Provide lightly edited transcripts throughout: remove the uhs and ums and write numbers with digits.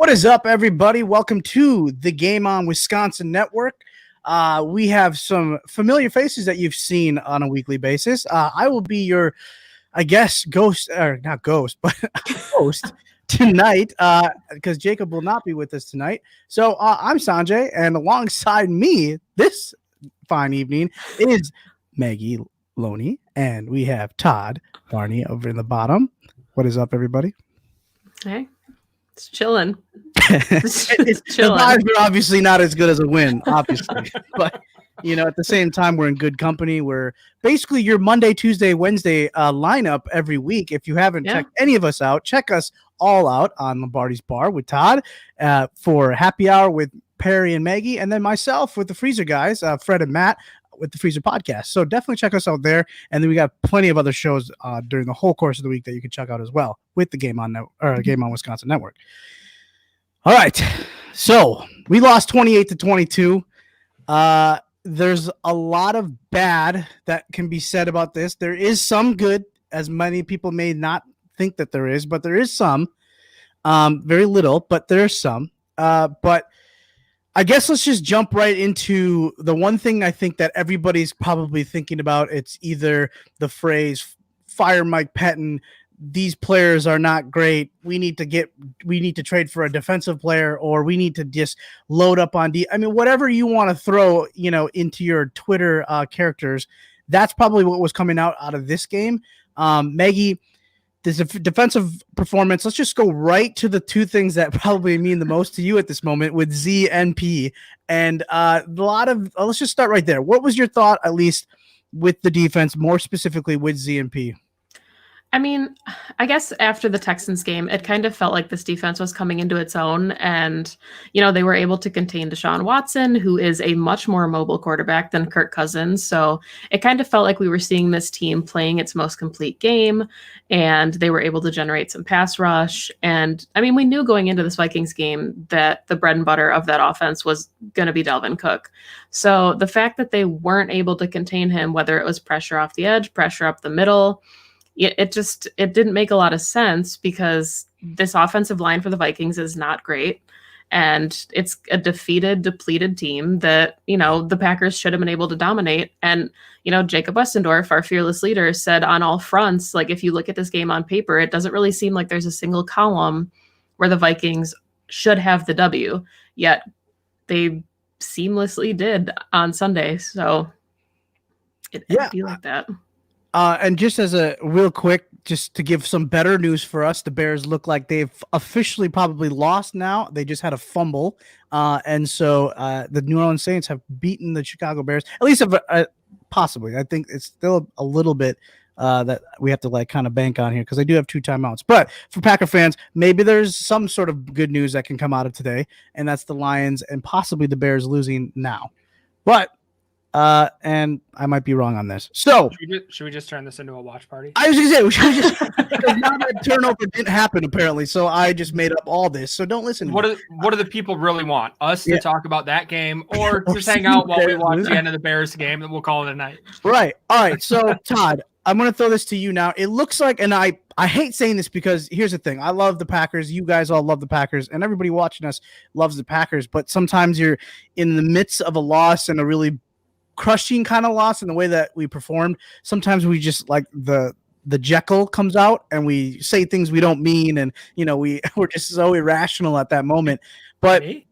What is up, everybody? Welcome to the Game On Wisconsin Network. We have some familiar faces that you've seen on a weekly basis. I will be your, I guess, host tonight because Jacob will not be with us tonight. So I'm Sanjay, and alongside me this fine evening is Maggie Loney, and we have Todd Barney over in the bottom. What is up, everybody? Hey. It's chilling. The vibes are obviously not as good as a win, obviously. But, you know, at the same time, we're in good company. We're basically your Monday, Tuesday, Wednesday lineup every week. If you haven't checked any of us out, check us all out on Lombardi's Bar with Todd for happy hour with Perry and Maggie, and then myself with the Freezer guys, Fred and Matt, with the Freezer podcast. So definitely check us out there. And then we got plenty of other shows during the whole course of the week that you can check out as well with the Game On Wisconsin Network. All right. So we lost 28-22. There's a lot of bad that can be said about this. There is some good, as many people may not think that there is, but there is some. Very little, but there's some. But I guess let's just jump right into the one thing I think that everybody's probably thinking about. It's either the phrase "fire Mike Pettin." These players are not great. We need to trade for a defensive player, or we need to just load up on I mean, whatever you want to throw, into your Twitter characters. That's probably what was coming out of this game. Maggie, this defensive performance, let's just go right to the two things that probably mean the most to you at this moment with Z and P. And let's just start right there. What was your thought, at least with the defense, more specifically with Z and P? I mean, I guess after the Texans game, it kind of felt like this defense was coming into its own, and, they were able to contain Deshaun Watson, who is a much more mobile quarterback than Kirk Cousins. So it kind of felt like we were seeing this team playing its most complete game, and they were able to generate some pass rush. And I mean, we knew going into this Vikings game that the bread and butter of that offense was going to be Dalvin Cook. So the fact that they weren't able to contain him, whether it was pressure off the edge, pressure up the middle, it didn't make a lot of sense, because this offensive line for the Vikings is not great. And it's a depleted team that, the Packers should have been able to dominate. And, Jacob Westendorf, our fearless leader, said on all fronts, like, if you look at this game on paper, it doesn't really seem like there's a single column where the Vikings should have the W, yet they seamlessly did on Sunday. So it'd be like that. And just as a real quick, just to give some better news for us, the Bears look like they've officially probably lost now. They just had a fumble. And so the New Orleans Saints have beaten the Chicago Bears, at least possibly. I think it's still a little bit that we have to kind of bank on here, because they do have 2 timeouts. But for Packer fans, maybe there's some sort of good news that can come out of today, and that's the Lions and possibly the Bears losing now. But and I might be wrong on this. So should we just turn this into a watch party? I was going to say, because now that turnover didn't happen apparently, so I just made up all this. So don't listen. What do the people really want? Us to talk about that game, or just hang out while we watch the end of the Bears game, and we'll call it a night? Right. All right. So Todd, I'm going to throw this to you now. It looks like, and I hate saying this, because here's the thing. I love the Packers. You guys all love the Packers, and everybody watching us loves the Packers. But sometimes you're in the midst of a loss, and a really crushing kind of loss in the way that we performed. Sometimes we just the Jekyll comes out, and we say things we don't mean, and we're just so irrational at that moment. But it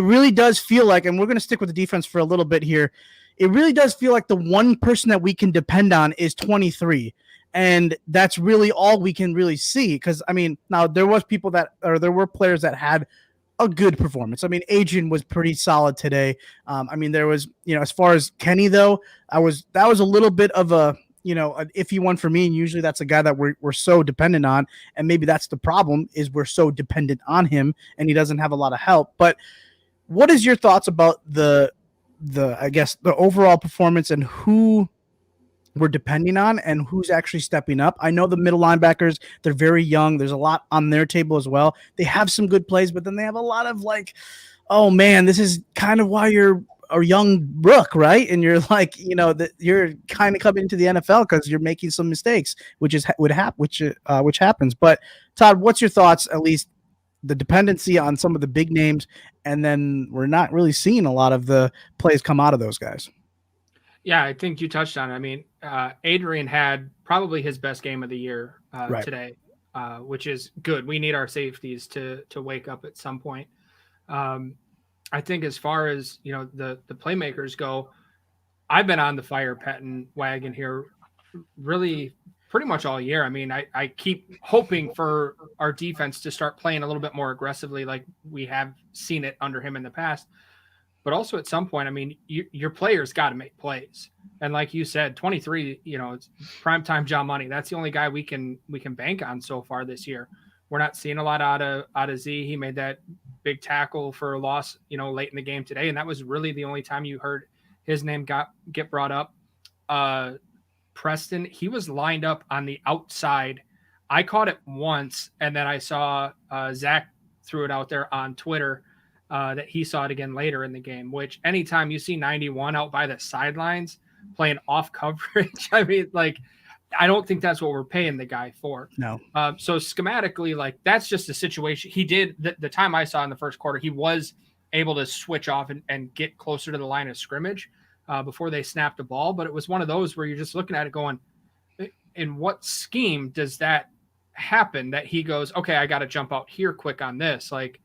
really does feel like, and we're going to stick with the defense for a little bit here, it really does feel like the one person that we can depend on is 23, and that's really all we can really see. Because I mean, now there were players that had a good performance. I mean, Adrian was pretty solid today. I mean, there was, as far as Kenny though, that was a little bit of an iffy one for me. And usually that's a guy that we're so dependent on. And maybe that's the problem, is we're so dependent on him and he doesn't have a lot of help. But what is your thoughts about the overall performance and who we're depending on and who's actually stepping up? I know the middle linebackers, they're very young. There's a lot on their table as well. They have some good plays, but then they have a lot of oh man, this is kind of why you're a young rook, right? And you're that you're kind of coming into the NFL because you're making some mistakes, which happens. But Todd, what's your thoughts, at least the dependency on some of the big names, and then we're not really seeing a lot of the plays come out of those guys. Yeah, I think you touched on it. I mean, Adrian had probably his best game of the year today, which is good. We need our safeties to wake up at some point. I think as far as, the playmakers go, I've been on the Fire Pettin wagon here really pretty much all year. I mean, I keep hoping for our defense to start playing a little bit more aggressively like we have seen it under him in the past. But also at some point, I mean, your players got to make plays. And like you said, 23, it's primetime John Money. That's the only guy we can bank on so far this year. We're not seeing a lot out of Z. He made that big tackle for a loss, late in the game today. And that was really the only time you heard his name get brought up. Preston, he was lined up on the outside. I caught it once, and then I saw Zach threw it out there on Twitter that he saw it again later in the game, which anytime you see 91 out by the sidelines playing off coverage, I mean, like, I don't think that's what we're paying the guy for. No. So schematically, like, that's just a situation. He did, the time I saw in the first quarter, he was able to switch off and get closer to the line of scrimmage before they snapped the ball. But it was one of those where you're just looking at it going, in what scheme does that happen that he goes, okay, I got to jump out here quick on this? Like,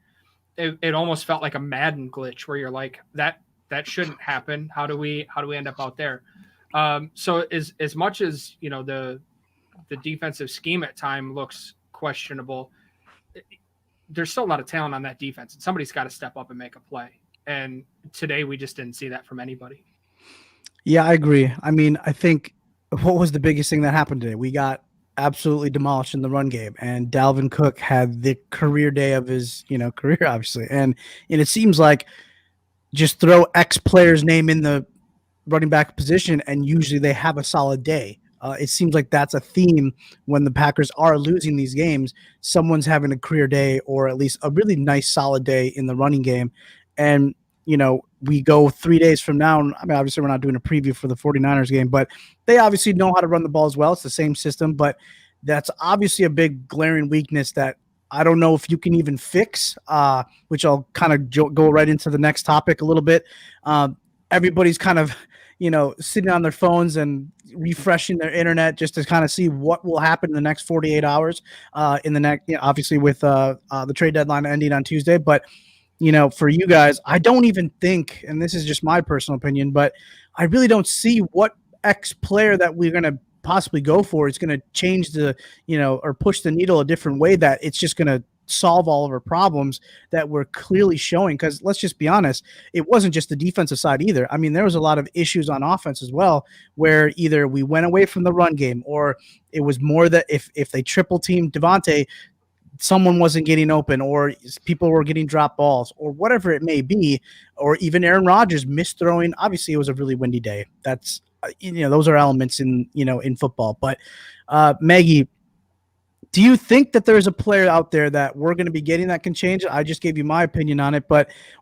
it almost felt like a Madden glitch where you're like, that shouldn't happen. How do we end up out there? So as much as, the defensive scheme at time looks questionable, there's still a lot of talent on that defense, and somebody's got to step up and make a play. And today we just didn't see that from anybody. Yeah, I agree. I mean, I think what was the biggest thing that happened today? We got absolutely demolished in the run game, and Dalvin Cook had the career day of his, career, obviously. And it seems like just throw X player's name in the running back position, and usually they have a solid day. It seems like that's a theme when the Packers are losing these games. Someone's having a career day, or at least a really nice solid day in the running game. And, we go 3 days from now. I mean, obviously we're not doing a preview for the 49ers game, but they obviously know how to run the ball as well. It's the same system, but that's obviously a big glaring weakness that I don't know if you can even fix, which I'll kind of go right into the next topic a little bit. Everybody's kind of, sitting on their phones and refreshing their internet just to kind of see what will happen in the next 48 hours in the next, obviously with the trade deadline ending on Tuesday. But, for you guys, I don't even think, and this is just my personal opinion, but I really don't see what X player that we're going to possibly go for is going to change the, or push the needle a different way that it's just going to solve all of our problems that we're clearly showing. Because let's just be honest, it wasn't just the defensive side either. I mean, there was a lot of issues on offense as well, where either we went away from the run game, or it was more that if they triple teamed Devontae, someone wasn't getting open, or people were getting drop balls, or whatever it may be, or even Aaron Rodgers misthrowing. Obviously, it was a really windy day. That's those are elements in in football. But Maggie, do you think that there's a player out there that we're going to be getting that can change it? I just gave you my opinion on it,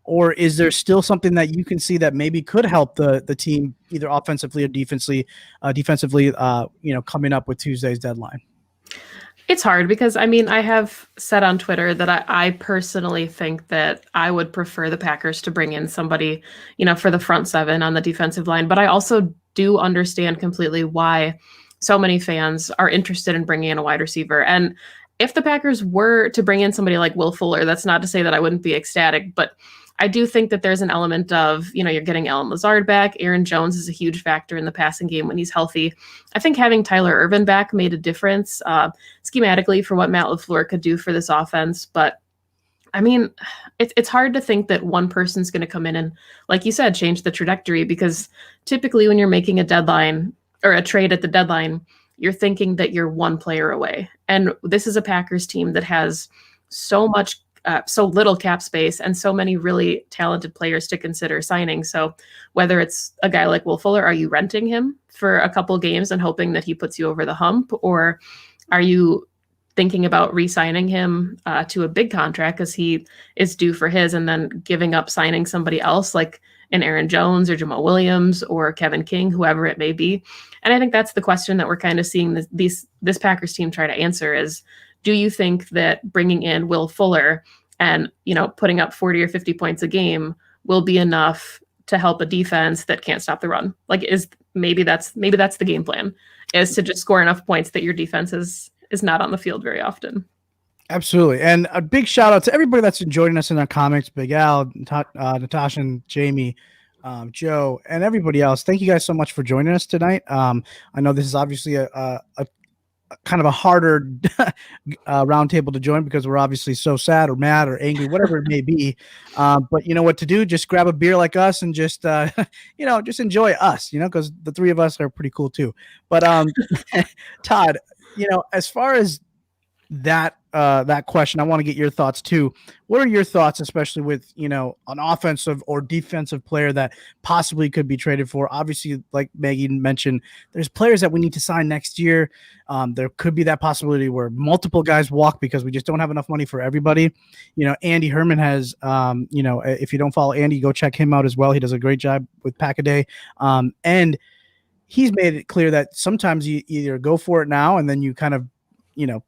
or is there still something that you can see that maybe could help the team either offensively or defensively, coming up with Tuesday's deadline? It's hard because, I mean, I have said on Twitter that I personally think that I would prefer the Packers to bring in somebody, for the front seven on the defensive line. But I also do understand completely why so many fans are interested in bringing in a wide receiver. And if the Packers were to bring in somebody like Will Fuller, that's not to say that I wouldn't be ecstatic, but I do think that there's an element of, you're getting Alan Lazard back. Aaron Jones is a huge factor in the passing game when he's healthy. I think having Tyler Ervin back made a difference schematically for what Matt LaFleur could do for this offense. But I mean, it's hard to think that one person's going to come in and, like you said, change the trajectory, because typically when you're making a deadline or a trade at the deadline, you're thinking that you're one player away. And this is a Packers team that has so little cap space and so many really talented players to consider signing. So whether it's a guy like Will Fuller, are you renting him for a couple games and hoping that he puts you over the hump? Or are you thinking about re-signing him to a big contract because he is due for his, and then giving up signing somebody else like an Aaron Jones or Jamal Williams or Kevin King, whoever it may be? And I think that's the question that we're kind of seeing this Packers team try to answer is, do you think that bringing in Will Fuller And, putting up 40 or 50 points a game will be enough to help a defense that can't stop the run. Like, maybe that's the game plan, is to just score enough points that your defense is not on the field very often. Absolutely. And a big shout out to everybody that's been joining us in our comments, Big Al, Natasha and Jamie, Joe, and everybody else. Thank you guys so much for joining us tonight. I know this is obviously a kind of a harder roundtable to join because we're obviously so sad or mad or angry, whatever it may be. But you know what to do? Just grab a beer like us and just, just enjoy us, because the three of us are pretty cool too. But Todd, as far as that question, I want to get your thoughts too. What are your thoughts, especially with an offensive or defensive player that possibly could be traded for? Obviously, like Maggie mentioned, there's players that we need to sign next year. There could be that possibility where multiple guys walk because we just don't have enough money for everybody. Andy Herman has, if you don't follow Andy, go check him out as well. He does a great job with Pack-A-Day. And he's made it clear that sometimes you either go for it now and then you kind of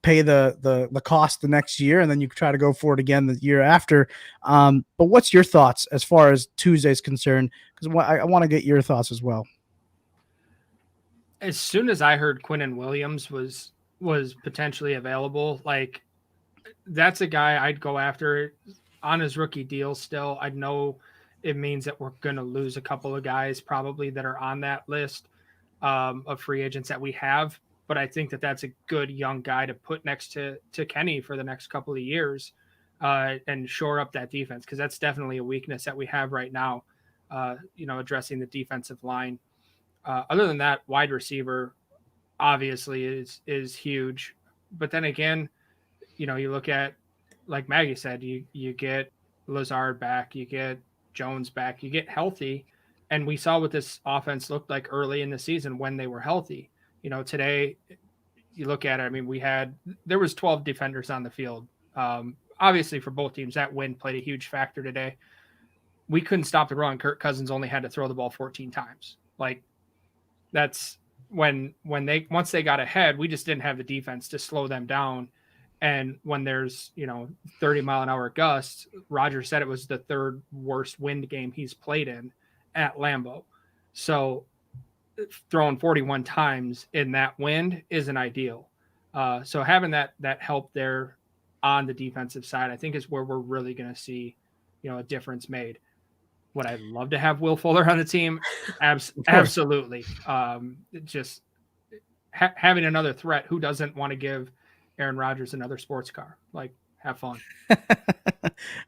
pay the cost the next year, and then you try to go for it again the year after. But what's your thoughts as far as Tuesday's concerned? Because I want to get your thoughts as well. As soon as I heard Quinnen Williams was potentially available, like, that's a guy I'd go after on his rookie deal still. I know it means that we're going to lose a couple of guys probably that are on that list of free agents that we have. But I think that that's a good young guy to put next to Kenny for the next couple of years and shore up that defense, because that's definitely a weakness that we have right now, addressing the defensive line. Other than that, wide receiver obviously is huge. But then again, you look at, like Maggie said, you get Lazard back, you get Jones back, you get healthy. And we saw what this offense looked like early in the season when they were healthy. Today you look at it, I mean, there was 12 defenders on the field. Obviously for both teams, that win played a huge factor today. We couldn't stop the run. Kirk Cousins only had to throw the ball 14 times. Like, that's once they got ahead, we just didn't have the defense to slow them down. And when there's, 30-mile-an-hour gusts, Roger said it was the third worst wind game he's played in at Lambeau. So throwing 41 times in that wind isn't ideal. So having that help there on the defensive side, I think, is where we're really going to see, a difference made. Would I love to have Will Fuller on the team? Absolutely. Just having another threat. Who doesn't want to give Aaron Rodgers another sports car? Like, have fun.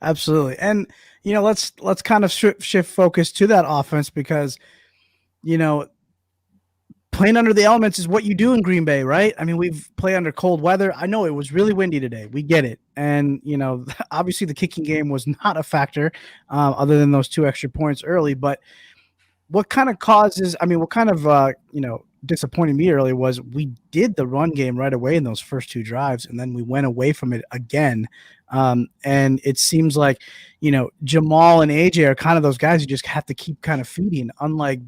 Absolutely. And, let's kind of shift focus to that offense, because, playing under the elements is what you do in Green Bay, right? I mean, we've played under cold weather. I know it was really windy today. We get it. And, obviously the kicking game was not a factor other than those 2 extra points early. But what kind of disappointed me early was we did the run game right away in those first 2 drives, and then we went away from it again. And it seems like, Jamal and AJ are kind of those guys you just have to keep kind of feeding, unlike,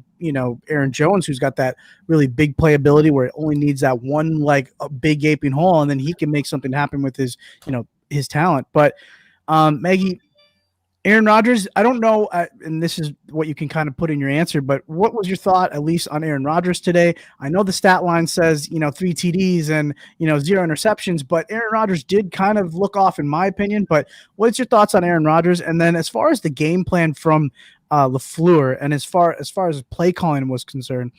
Aaron Jones, who's got that really big playability where it only needs that one, like, a big gaping hole, and then he can make something happen with his talent. But Maggie, Aaron Rodgers, I don't know, and this is what you can kind of put in your answer, but what was your thought, at least on Aaron Rodgers today? I know the stat line says, 3 TDs and, 0 interceptions, but Aaron Rodgers did kind of look off, in my opinion. But what's your thoughts on Aaron Rodgers? And then as far as the game plan from LaFleur, and as far as play calling was concerned,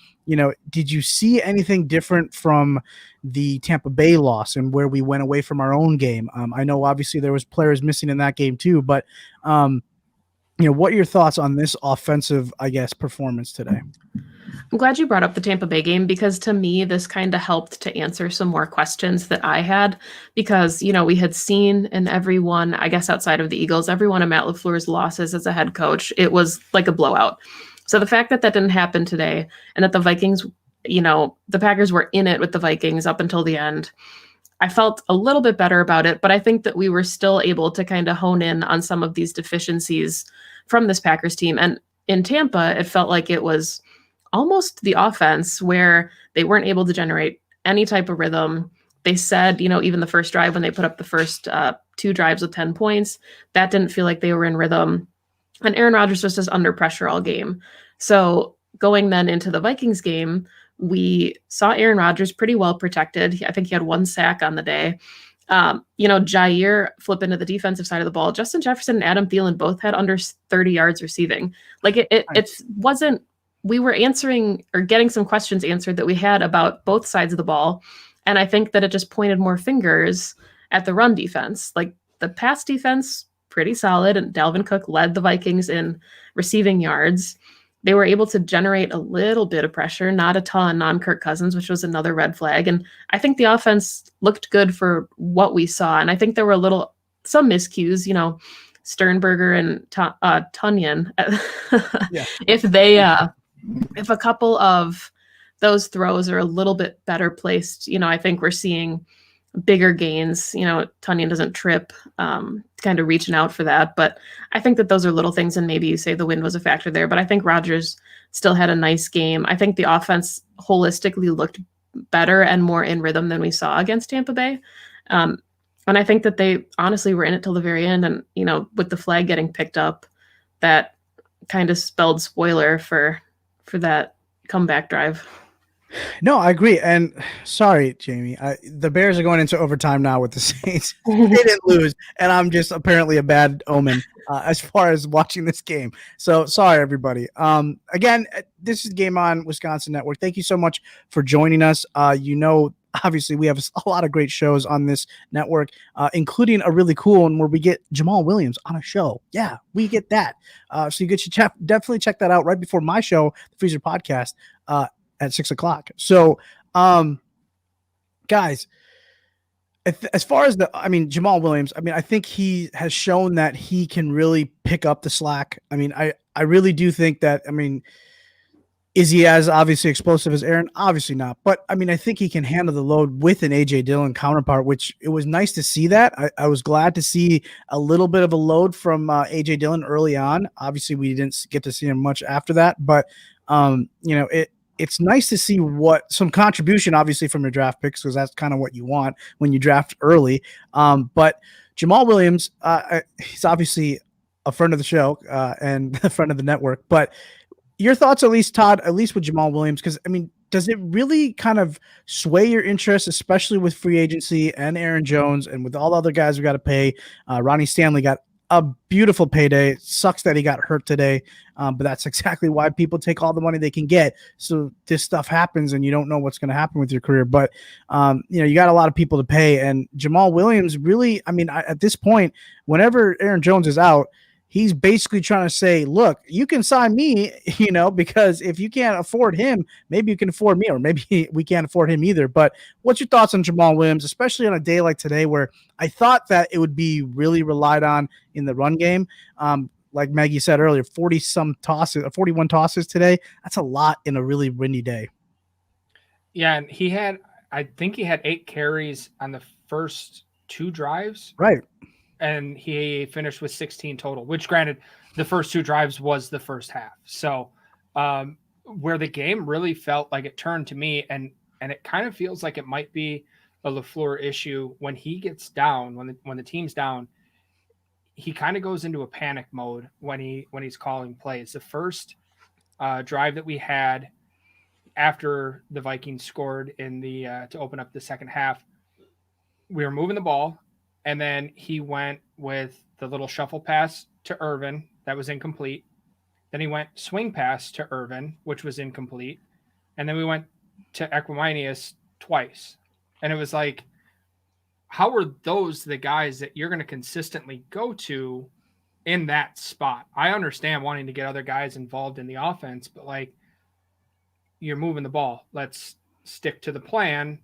did you see anything different from the Tampa Bay loss and where we went away from our own game? I know obviously there was players missing in that game too, but what are your thoughts on this offensive, performance today? I'm glad you brought up the Tampa Bay game, because to me, this kind of helped to answer some more questions that I had, because, we had seen in everyone, I guess outside of the Eagles, every one of Matt LaFleur's losses as a head coach, it was like a blowout. So the fact that didn't happen today, and that the Vikings, the Packers were in it with the Vikings up until the end, I felt a little bit better about it. But I think that we were still able to kind of hone in on some of these deficiencies from this Packers team. And in Tampa, it felt like it was almost the offense where they weren't able to generate any type of rhythm. They said, even the first drive when they put up the first 2 drives with 10 points. That didn't feel like they were in rhythm. And Aaron Rodgers was just under pressure all game. So going then into the Vikings game, we saw Aaron Rodgers pretty well protected. I think he had 1 sack on the day. Jair flip into the defensive side of the ball. Justin Jefferson and Adam Thielen both had under 30 yards receiving. Like it wasn't, we were answering or getting some questions answered that we had about both sides of the ball. And I think that it just pointed more fingers at the run defense. Like the pass defense, pretty solid. And Dalvin Cook led the Vikings in receiving yards. They were able to generate a little bit of stpressure, not a ton on Kirk Cousins, which was another red flag. And I think the offense looked good for what we saw. And I think there were some miscues, Sternberger and Tunyon. Yeah. If a couple of those throws are a little bit better placed, I think we're seeing bigger gains. Tunyon doesn't trip, kind of reaching out for that. But I think that those are little things, and maybe you say the wind was a factor there. But I think Rodgers still had a nice game. I think the offense holistically looked better and more in rhythm than we saw against Tampa Bay. And I think that they honestly were in it till the very end. And, with the flag getting picked up, that kind of spelled spoiler for that comeback drive. No, I agree. And sorry, Jamie, the Bears are going into overtime now with the Saints. They didn't lose, and I'm just apparently a bad omen as far as watching this game. So sorry, everybody. Again, this is Game On Wisconsin Network. Thank you so much for joining us. Obviously, we have a lot of great shows on this network, including a really cool one where we get Jamal Williams on a show. Yeah, we get that. So you should definitely check that out right before my show, the Freezer Podcast, at 6:00. So, guys, as far as Jamal Williams, I think he has shown that he can really pick up the slack. I really do think that, is he as obviously explosive as Aaron? Obviously not. But I think he can handle the load with an AJ Dillon counterpart, which it was nice to see that. I was glad to see a little bit of a load from AJ Dillon early on. Obviously, we didn't get to see him much after that, but it's nice to see some contribution, obviously, from your draft picks, because that's kind of what you want when you draft early. But Jamal Williams, he's obviously a friend of the show and a friend of the network. But your thoughts, at least, Todd, at least with Jamal Williams, because, does it really kind of sway your interest, especially with free agency and Aaron Jones and with all the other guys we got to pay? Ronnie Stanley got a beautiful payday. It sucks that he got hurt today, but that's exactly why people take all the money they can get. So this stuff happens, and you don't know what's going to happen with your career. But you got a lot of people to pay, and Jamal Williams really. At this point, whenever Aaron Jones is out, he's basically trying to say, look, you can sign me, because if you can't afford him, maybe you can afford me, or maybe we can't afford him either. But what's your thoughts on Jamal Williams, especially on a day like today where I thought that it would be really relied on in the run game? Like Maggie said earlier, 41 tosses today. That's a lot in a really windy day. Yeah, and I think he had 8 carries on the first 2 drives. Right. And he finished with 16 total, which, granted, the first 2 drives was the first half. So where the game really felt like it turned to me, and it kind of feels like it might be a LaFleur issue when he gets down, when the team's down, he kind of goes into a panic mode when he's calling plays. The first drive that we had after the Vikings scored in the to open up the second half, we were moving the ball. And then he went with the little shuffle pass to Irvin. That was incomplete. Then he went swing pass to Irvin, which was incomplete. And then we went to Equanimeous twice. And it was like, how are those the guys that you're going to consistently go to in that spot? I understand wanting to get other guys involved in the offense, but you're moving the ball. Let's stick to the plan.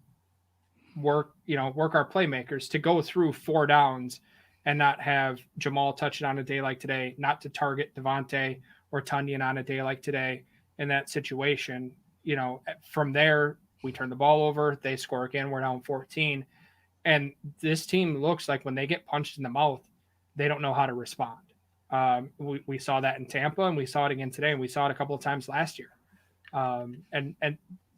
Work our playmakers to go through 4 downs and not have Jamal touch it on a day like today, not to target Devontae or Tunyon on a day like today in that situation. From there, we turn the ball over, they score again, we're down 14. And this team looks like when they get punched in the mouth, they don't know how to respond. We saw that in Tampa, and we saw it again today, and we saw it a couple of times last year. And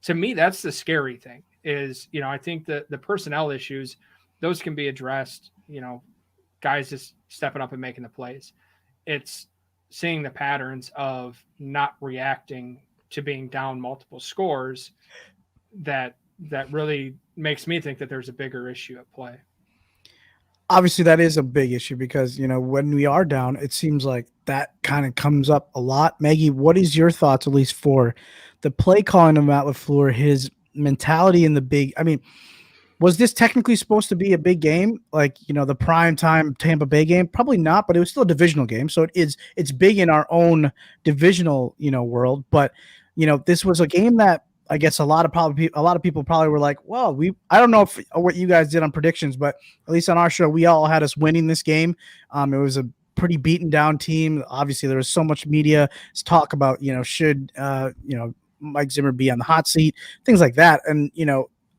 to me, that's the scary thing. I think the personnel issues, those can be addressed, guys just stepping up and making the plays. It's seeing the patterns of not reacting to being down multiple scores that really makes me think that there's a bigger issue at play. Obviously that is a big issue because, when we are down, it seems like that kind of comes up a lot. Maggie, what is your thoughts, at least for the play calling of Matt LaFleur, his mentality in the big, was this technically supposed to be a big game? Like, the prime time Tampa Bay game? Probably not, but it was still a divisional game. So it's big in our own divisional, world. But, this was a game that I guess a lot of people probably were like, well, I don't know what you guys did on predictions, but at least on our show, we all had us winning this game. It was a pretty beaten down team. Obviously there was so much media talk about, should, Mike Zimmer be on the hot seat, things like that. And,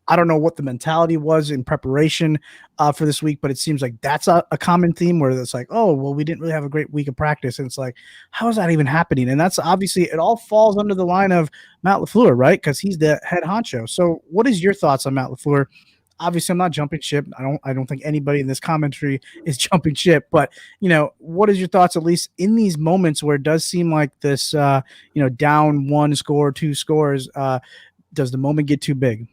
I don't know what the mentality was in preparation for this week, but it seems like that's a common theme where it's like, oh, well, we didn't really have a great week of practice. And it's like, how is that even happening? And that's obviously, it all falls under the line of Matt LaFleur, right? Because he's the head honcho. So what is your thoughts on Matt LaFleur? Obviously, I'm not jumping ship. I don't think anybody in this commentary is jumping ship. But, what is your thoughts, at least in these moments where it does seem like this, down 1 score, 2 scores, does the moment get too big?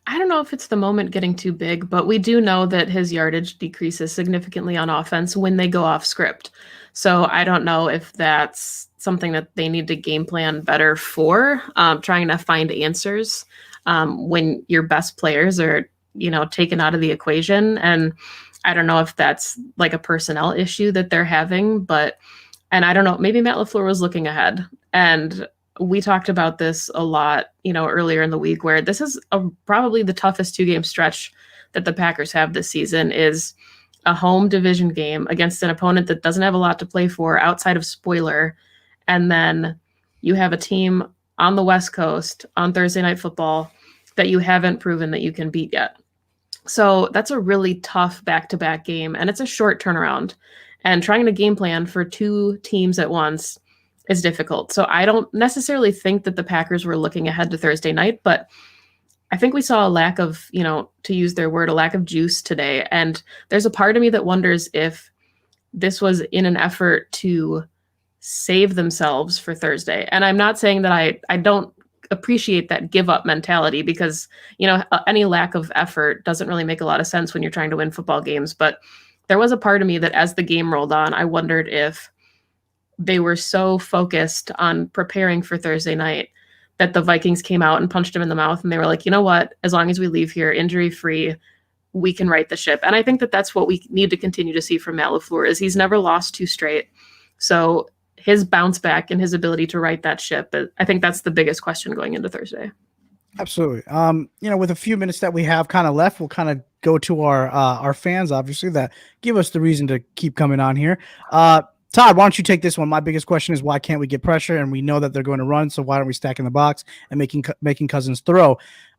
I don't know if it's the moment getting too big, but we do know that his yardage decreases significantly on offense when they go off script. So I don't know if that's something that they need to game plan better for, trying to find answers when your best players are, taken out of the equation. And I don't know if that's like a personnel issue that they're having, and I don't know, maybe Matt LaFleur was looking ahead. And we talked about this a lot, earlier in the week, where this is probably the toughest 2-game stretch that the Packers have this season, is a home division game against an opponent that doesn't have a lot to play for outside of spoiler. And then you have a team on the West Coast on Thursday Night Football that you haven't proven that you can beat yet. So that's a really tough back-to-back game, and it's a short turnaround. And trying to game plan for 2 teams at once is difficult. So I don't necessarily think that the Packers were looking ahead to Thursday night, but I think we saw a lack of, to use their word, a lack of juice today. And there's a part of me that wonders if this was in an effort to save themselves for Thursday. And I'm not saying that I don't appreciate that give up mentality, because, any lack of effort doesn't really make a lot of sense when you're trying to win football games. But there was a part of me that as the game rolled on, I wondered if they were so focused on preparing for Thursday night that the Vikings came out and punched him in the mouth, and they were like, you know what, as long as we leave here injury-free, we can right the ship. And I think that that's what we need to continue to see from Matt LaFleur, is he's never lost 2 straight. So his bounce back and his ability to right that ship, I think that's the biggest question going into Thursday. Absolutely. With a few minutes that we have kind of left, we'll kind of go to our fans, obviously, that give us the reason to keep coming on here. Todd, why don't you take this one? My biggest question is, why can't we get pressure? And we know that they're going to run, so why don't we stack in the box and making Cousins throw?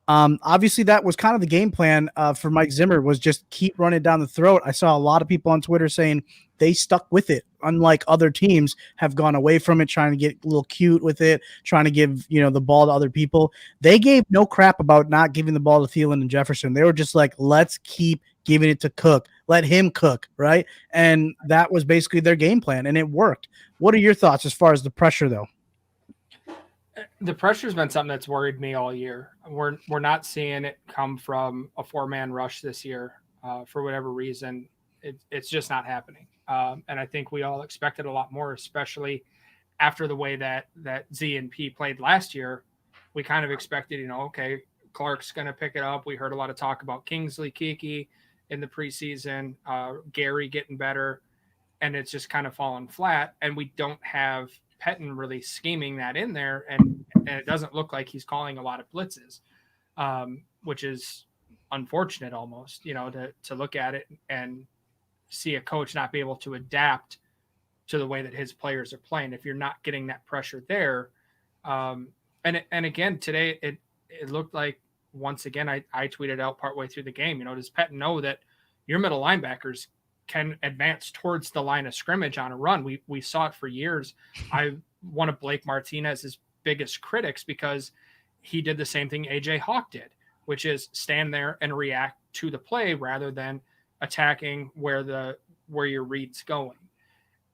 Obviously, that was kind of the game plan for Mike Zimmer, was just keep running down the throat. I saw a lot of people on Twitter saying they stuck with it, unlike other teams have gone away from it, trying to get a little cute with it, trying to give the ball to other people. They gave no crap about not giving the ball to Thielen and Jefferson. They were just like, let's keep giving it to Cook. Let him cook, right? And that was basically their game plan, and it worked. What are your thoughts as far as the pressure, though? The pressure's been something that's worried me all year. We're not seeing it come from a 4-man rush this year for whatever reason. It's just not happening. And I think we all expected a lot more, especially after the way that Z and P played last year. We kind of expected, okay, Clark's going to pick it up. We heard a lot of talk about Kingsley Keke in the preseason, Gary getting better, and it's just kind of fallen flat. And we don't have Pettin really scheming that in there, and it doesn't look like he's calling a lot of blitzes, which is unfortunate almost, to look at it and see a coach not be able to adapt to the way that his players are playing if you're not getting that pressure there. And again, today it looked like, once again, I tweeted out partway through the game, does Pettin know that your middle linebackers can advance towards the line of scrimmage on a run? We saw it for years. One of Blake Martinez's biggest critics, because he did the same thing AJ Hawk did, which is stand there and react to the play rather than attacking where your read's going.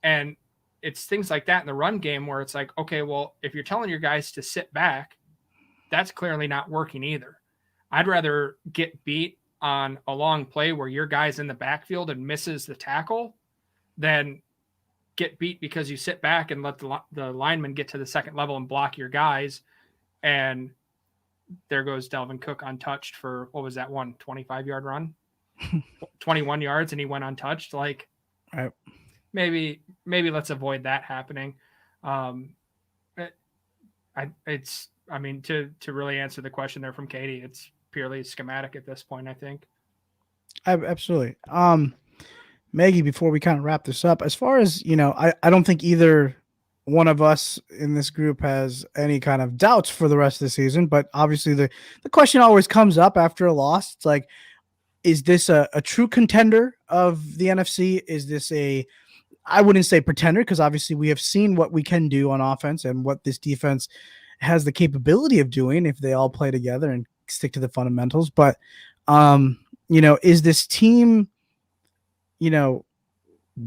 And it's things like that in the run game where it's like, okay, well, if you're telling your guys to sit back, that's clearly not working either. I'd rather get beat on a long play where your guy's in the backfield and misses the tackle than get beat because you sit back and let the lineman get to the second level and block your guys. And there goes Dalvin Cook untouched for, what was that one, 25-yard run? 21 yards, and he went untouched. Like, right. Maybe let's avoid that happening. To really answer the question there from Katie, it's purely schematic at this point, I think. Absolutely. Maggie, before we kind of wrap this up, as far as, I don't think either one of us in this group has any kind of doubts for the rest of the season, but obviously the question always comes up after a loss. It's like, is this a true contender of the NFC? Is this I wouldn't say pretender, because obviously we have seen what we can do on offense and what this defense has the capability of doing if they all play together and stick to the fundamentals. But, is this team,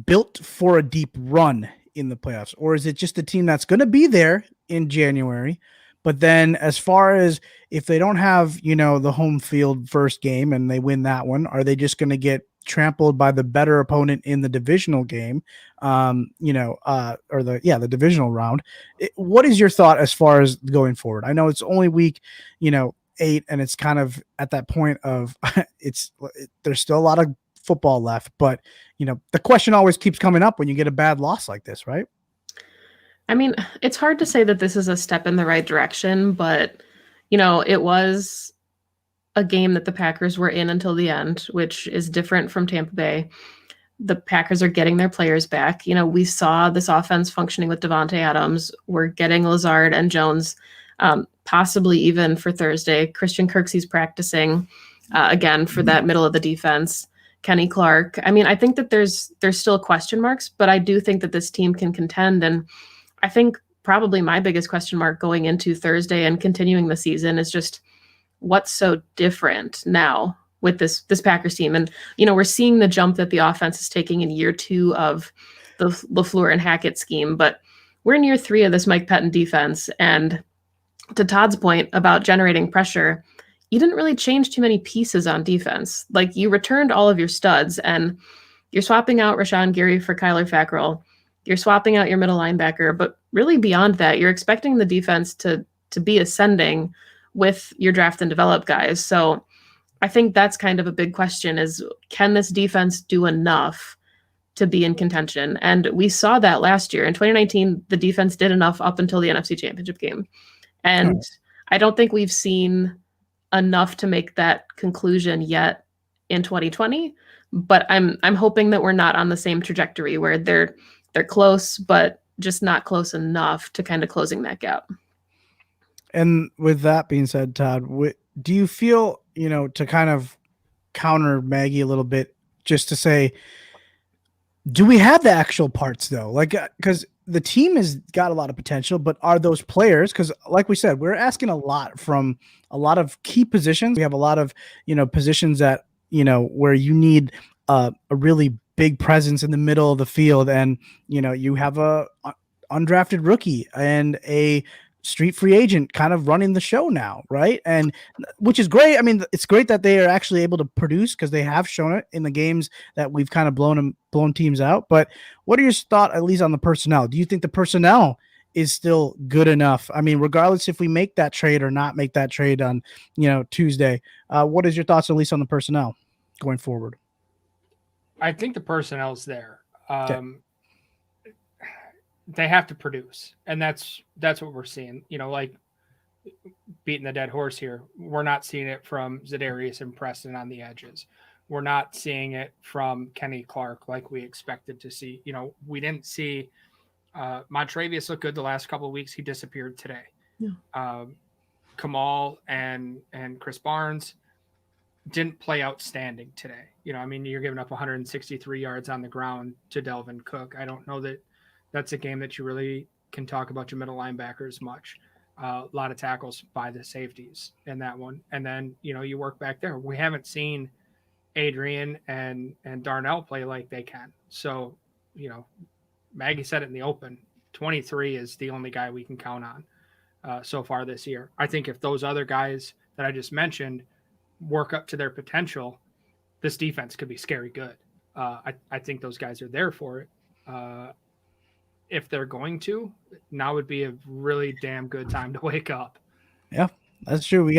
built for a deep run in the playoffs? Or is it just a team that's going to be there in January? But then as far as if they don't have, the home field first game and they win that one, are they just going to get trampled by the better opponent in the divisional game, the divisional round? What is your thought as far as going forward? I know it's only week, 8, and it's kind of at that point of there's still a lot of football left, but the question always keeps coming up when you get a bad loss like this, right? I mean, it's hard to say that this is a step in the right direction, but it was a game that the Packers were in until the end, which is different from Tampa Bay. The Packers are getting their players back. We saw this offense functioning with Devontae Adams. We're getting Lazard and Jones, possibly even for Thursday. Christian Kirksey's practicing again for that middle of the defense. Kenny Clark. I mean, I think that there's still question marks, but I do think that this team can contend. And I think probably my biggest question mark going into Thursday and continuing the season is just what's so different now with this Packers team. And, we're seeing the jump that the offense is taking in year 2 of the LaFleur and Hackett scheme, but we're in year 3 of this Mike Pettin defense. And to Todd's point about generating pressure, you didn't really change too many pieces on defense. Like, you returned all of your studs and you're swapping out Rashawn Gary for Kyler Fackrell. You're swapping out your middle linebacker, but really beyond that, you're expecting the defense to be ascending with your draft and develop guys. So I think that's kind of a big question is, can this defense do enough to be in contention? And we saw that last year. In 2019, the defense did enough up until the NFC Championship game. And I don't think we've seen enough to make that conclusion yet in 2020, but I'm hoping that we're not on the same trajectory where they're close, but just not close enough to kind of closing that gap. And with that being said, Todd, do you feel, to kind of counter Maggie a little bit, just to say, do we have the actual parts though? Like, because the team has got a lot of potential, but are those players? Because like we said, we're asking a lot from a lot of key positions. We have a lot of, positions that, where you need a really big presence in the middle of the field. And, you have a undrafted rookie and a street free agent kind of running the show now, right? And which is great. I mean, it's great that they are actually able to produce, because they have shown it in the games that we've kind of blown teams out. But what are your thoughts, at least on the personnel? Do you think the personnel is still good enough? I mean, regardless if we make that trade or not make that trade on, Tuesday, what is your thoughts, at least on the personnel going forward? I think the personnel's there. They have to produce, and that's what we're seeing. Like beating the dead horse here. We're not seeing it from Za'Darius and Preston on the edges. We're not seeing it from Kenny Clark like we expected to see. We didn't see Montrevious look good the last couple of weeks. He disappeared today. Yeah. Kamal and Chris Barnes didn't play outstanding today. You're giving up 163 yards on the ground to Dalvin Cook. I don't know that that's a game that you really can talk about your middle linebackers much. A lot of tackles by the safeties in that one. And then, you work back there. We haven't seen Adrian and Darnell play like they can. So, Maggie said it in the open. 23 is the only guy we can count on so far this year. I think if those other guys that I just mentioned work up to their potential, this defense could be scary good. I think those guys are there for it. If they're going to, now would be a really damn good time to wake up. Yeah, that's true. We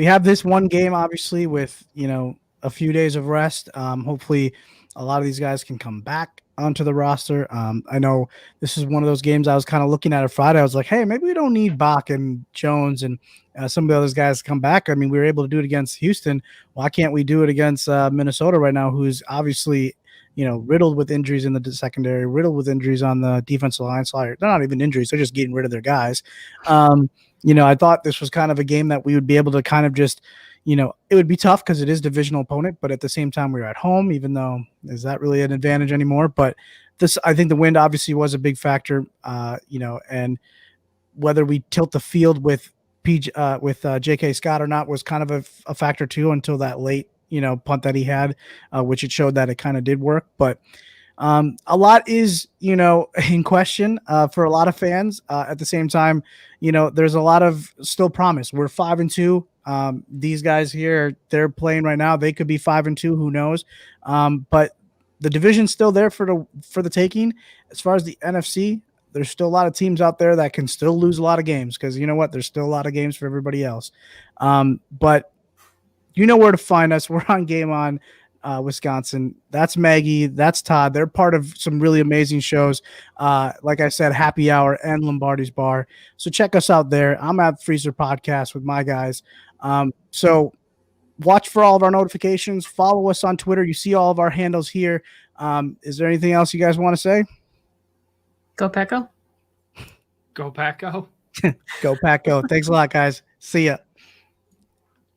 have this one game, obviously, with a few days of rest. Hopefully, a lot of these guys can come back onto the roster. I know this is one of those games I was kind of looking at Friday. I was like, hey, maybe we don't need Bach and Jones and some of the other guys to come back. I mean, we were able to do it against Houston. Why can't we do it against Minnesota right now, who's obviously riddled with injuries in the secondary, riddled with injuries on the defensive line. So they're not even injuries; they're just getting rid of their guys. I thought this was kind of a game that we would be able to kind of just, it would be tough because it is divisional opponent, but at the same time we were at home, even though is that really an advantage anymore? But I think the wind obviously was a big factor, and whether we tilt the field with J.K. Scott or not was kind of a factor too until that late, punt that he had, which it showed that it kind of did work. But a lot is, in question for a lot of fans. At the same time, there's a lot of still promise. We're 5-2. These guys here, they're playing right now. They could be 5-2. Who knows? But the division's still there for the taking. As far as the NFC, there's still a lot of teams out there that can still lose a lot of games because you know what? There's still a lot of games for everybody else. But you know where to find us. We're on Game On Wisconsin. That's Maggie. That's Todd. They're part of some really amazing shows. Like I said, Happy Hour and Lombardi's Bar. So check us out there. I'm at Freezer Podcast with my guys. So watch for all of our notifications. Follow us on Twitter. You see all of our handles here. Is there anything else you guys want to say? Go Pecco. Go Packo. Go Packo. Thanks a lot, guys. See ya.